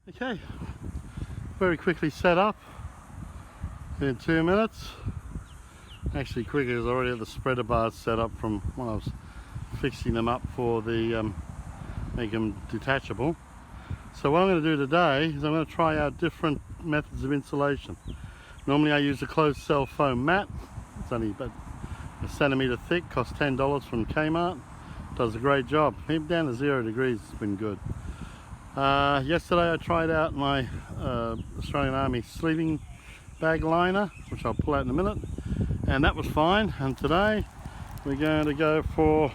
Okay, very quickly set up in 2 minutes. Actually quicker because I already have the spreader bars set up from when I was fixing them up for the make them detachable. So what I'm going to do today is I'm going to try out different methods of insulation. Normally I use a closed cell foam mat. It's only about a centimetre thick, costs $10 from Kmart. Does a great job. Even down to 0 degrees it's been good. Yesterday I tried out my Australian Army sleeping bag liner, which I'll pull out in a minute, and that was fine. And today we're going to go for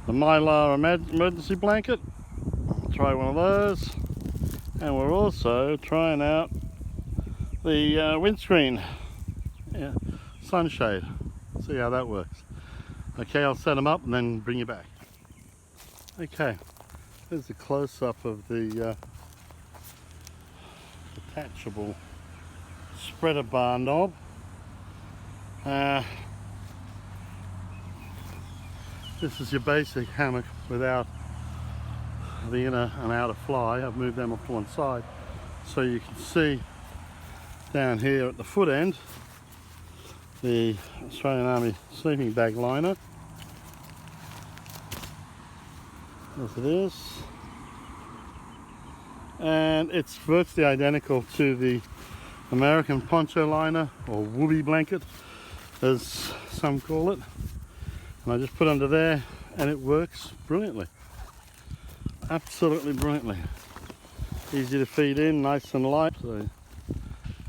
the Mylar emergency blanket. Try one of those, and we're also trying out the windscreen sunshade. See how that works. Okay, I'll set them up and then bring you back. Okay, here's a close-up of the detachable spreader bar knob. This is your basic hammock without the inner and outer fly. I've moved them off to one side so you can see down here at the foot end the Australian Army sleeping bag liner. As it is, and it's virtually identical to the American poncho liner, or woobie blanket as some call it, and I just put under there and it works brilliantly, absolutely brilliantly. Easy to feed in, nice and light. So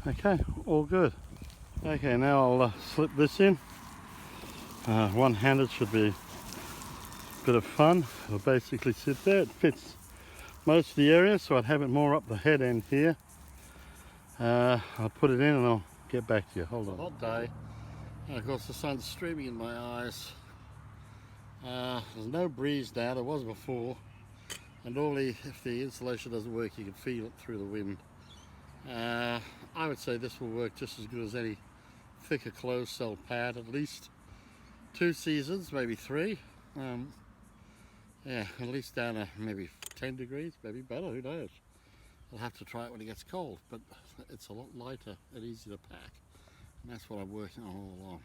okay, all good. Okay, now I'll slip this in. One-handed should be a bit of fun. It'll basically sit there. It fits most of the area, so I'd have it more up the head end here. I'll put it in and I'll get back to you. Hold on. It's a hot day, and of course the sun's streaming in my eyes. There's no breeze now, there was before, and if the insulation doesn't work you can feel it through the wind. I would say this will work just as good as any thicker closed cell pad, at least 2 seasons, maybe 3. Yeah, at least down to maybe 10 degrees, maybe better, who knows. I'll have to try it when it gets cold, but it's a lot lighter and easy to pack, and that's what I'm working on all along.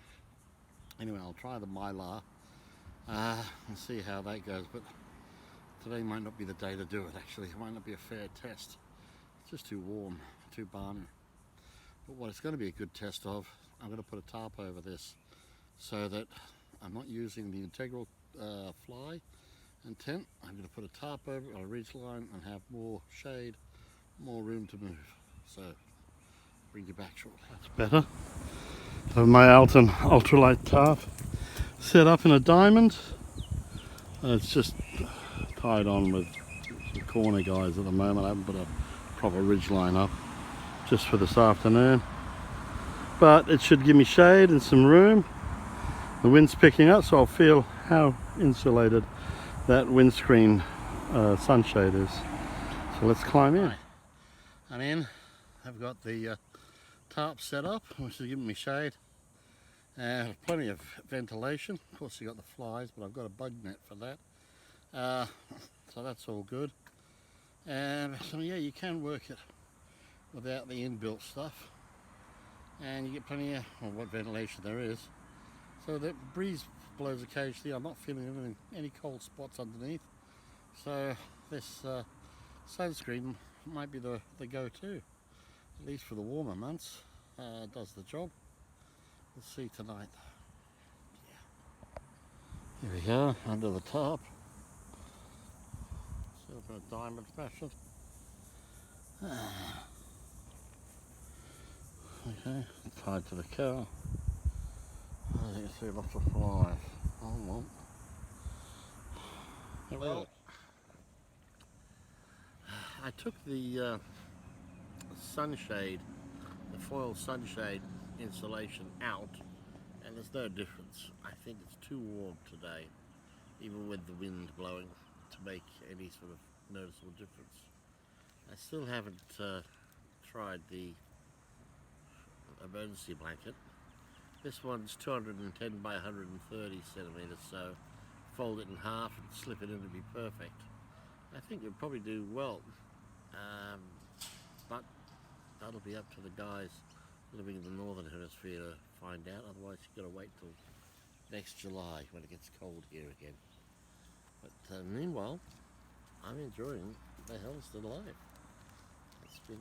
Anyway, I'll try the Mylar and see how that goes, but today might not be the day to do it. Actually, it might not be a fair test. It's just too warm, too balmy. But what it's going to be a good test of, I'm going to put a tarp over this so that I'm not using the integral fly and tent. I'm going to put a tarp over it on a ridge line and have more shade, more room to move. So bring you back shortly. That's better. I have my Helsdon ultralight tarp set up in a diamond. It's just tied on with some corner guys at the moment. I haven't put a proper ridge line up just for this afternoon, but it should give me shade and some room. The wind's picking up, so I'll feel how insulated that windscreen sunshade is. So let's climb in. I'm in. I've got the tarp set up, which is giving me shade and plenty of ventilation. Of course, you got the flies, but I've got a bug net for that. So that's all good. So yeah, you can work it without the inbuilt stuff, and you get plenty of what ventilation there is. So the breeze blows occasionally. I'm not feeling any cold spots underneath, so this sunscreen might be the go-to, at least for the warmer months. It does the job. We'll see tonight. Yeah. Here we go, under the tarp. Set up in a diamond fashion. Okay, tied to the car. I think I see lots of flies. Hold on. Well, I took the sunshade, the foil sunshade insulation out, and there's no difference. I think it's too warm today, even with the wind blowing, to make any sort of noticeable difference. I still haven't tried the emergency blanket. This one's 210 by 130 centimeters, so fold it in half and slip it in to be perfect. I think it'd probably do well. that'll be up to the guys living in the northern hemisphere to find out. Otherwise you've got to wait till next July when it gets cold here again. But meanwhile, I'm enjoying the Helsdon life. It's been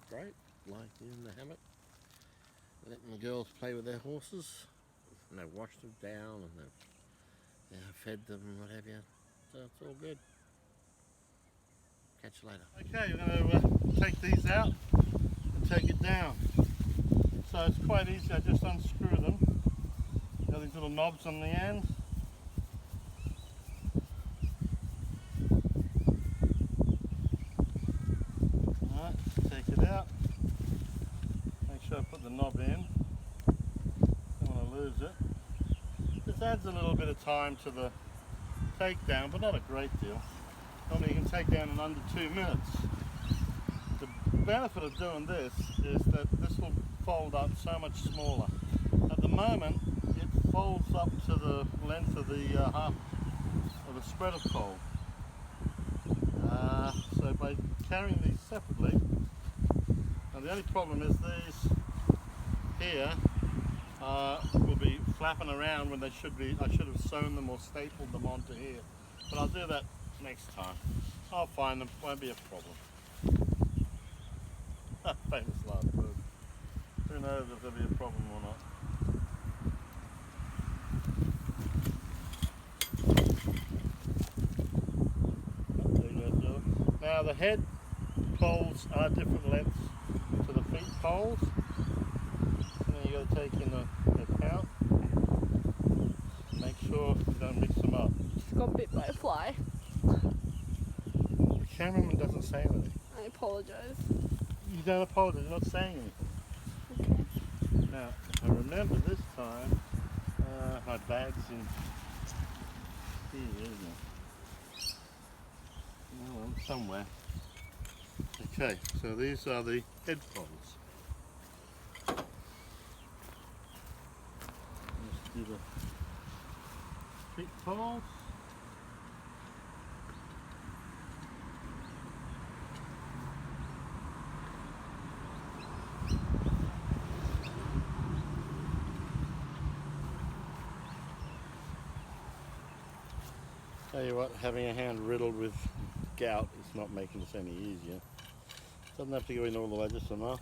great, lying in the hammock, letting the girls play with their horses, and they've washed them down and they've fed them and what have you. So it's all good. Catch you later. Okay, we're going to take these out and take it down. So it's quite easy. I just unscrew them. Got these little knobs on the end. Alright, take it out. Make sure I put the knob in. Don't want to lose it. This adds a little bit of time to the takedown, but not a great deal. Normally you can take down in under 2 minutes. The benefit of doing this is that this will fold up so much smaller. At the moment it folds up to the length of the half of a spread of pole. So by carrying these separately, and the only problem is these here will be flapping around when they should be. I should have sewn them or stapled them onto here, but I'll do that next time. I'll find them, won't be a problem. Famous last word. Who knows if there'll be a problem or not. Now the head poles are different lengths to the feet poles. And then you got to take in the account. Make sure you don't mix them up. Just got bit by a fly. The cameraman doesn't say anything. I apologise. You don't apologise, you're not saying anything. Okay. Now, I remember this time, my bag's in here, isn't it? Oh, somewhere. Okay, so these are the head poles. Let's do the feet poles. Tell you what, having a hand riddled with gout is not making this any easier. Doesn't have to go in all the way, just enough.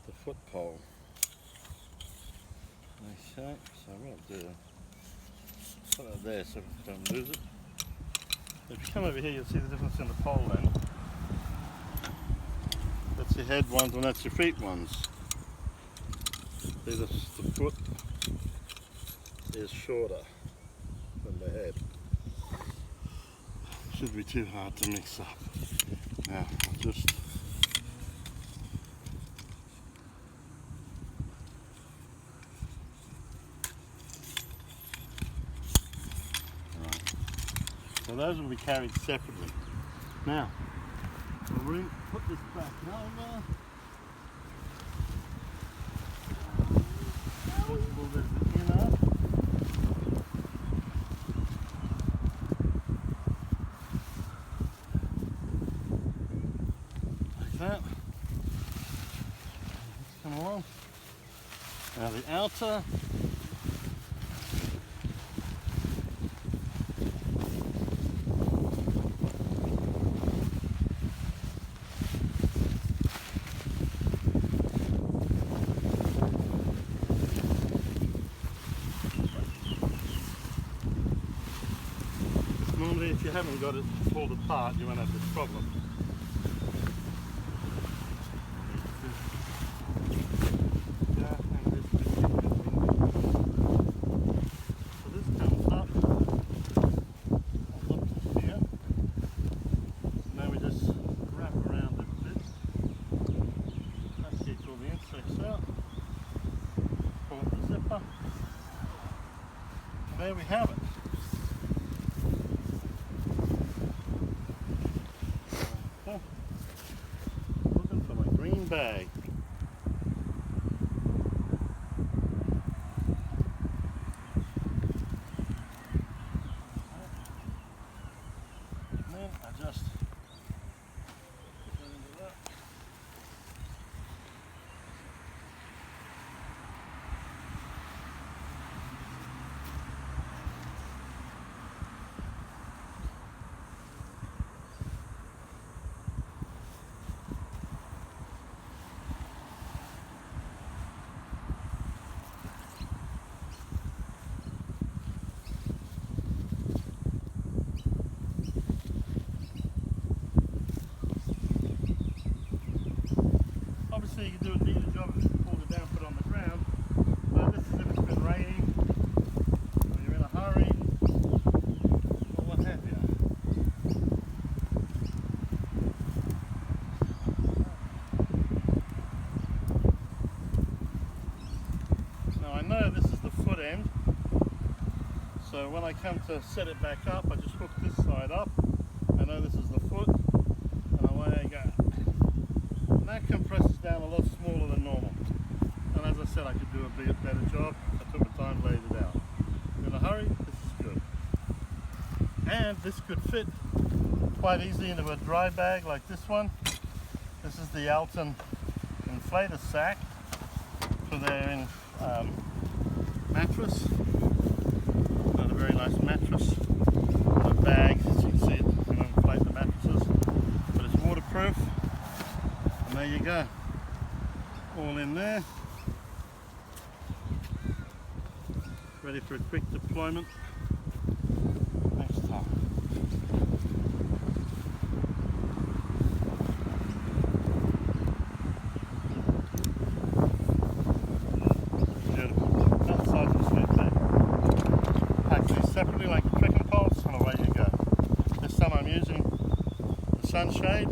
The foot pole. Okay, so I'm going to do put it there so we don't lose it. If you come over here, you'll see the difference in the pole then. That's your head ones and that's your feet ones. See, the foot is shorter than the head. Should be too hard to mix up. Now, I'll just right. So those will be carried separately. Now, we'll put this back over. Possible there's an inner. That. Come along. Now the outer. Normally if you haven't got it pulled apart you won't have this problem. There we have it. Looking for my green bag. And then I just put it into that. So when I come to set it back up, I just hook this side up. I know this is the foot, and away I go. And that compresses down a lot smaller than normal. And as I said, I could do a better job. I took the time, laid it out. In a hurry, this is good. And this could fit quite easily into a dry bag like this one. This is the Alton inflator sack for their mattress. Another very nice mattress. A bag, as you can see, you know, inflate the mattresses. But it's waterproof. And there you go. All in there. Ready for a quick deployment next time. Beautiful. Outside the sleep bag. Pack these separately like a trekking poles, and away you go. This time I'm using the sunshade.